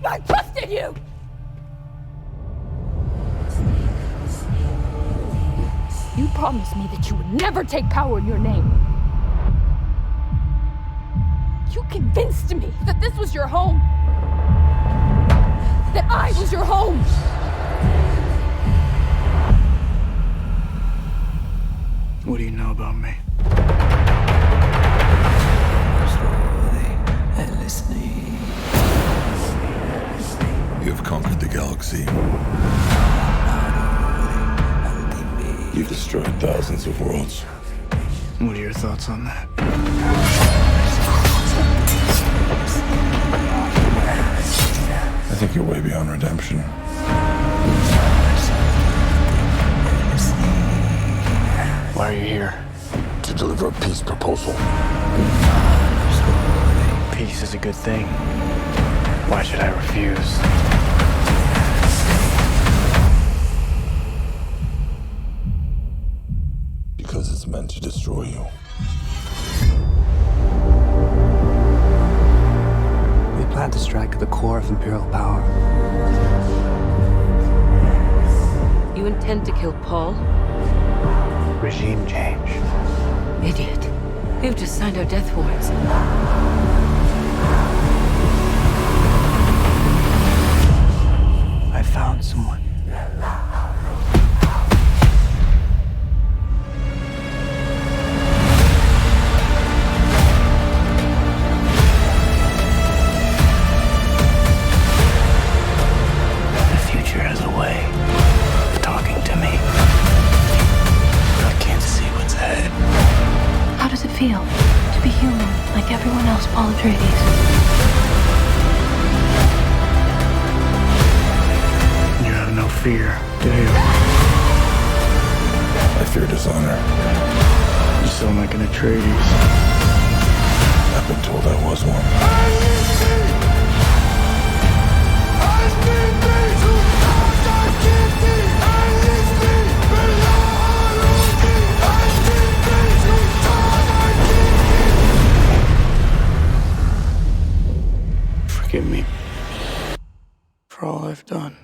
I trusted you! You promised me that you would never take power in your name. You convinced me that this was your home. That I was your home. What do you know about me? You've conquered the galaxy. You've destroyed thousands of worlds. What are your thoughts on that? I think you're way beyond redemption. Why are you here? To deliver a peace proposal. Peace is a good thing. Why should I refuse? Because it's meant to destroy you. We plan to strike at the core of Imperial power. You intend to kill Paul? Regime change. Idiot. You've just signed our death warrants. I found someone. The future has a way of talking to me. I can't see what's ahead. How does it feel to be human like everyone else, Paul Atreides? You have no fear, do you? I fear dishonor. You sound like an Atreides. I've been told I was one. Forgive me for all I've done.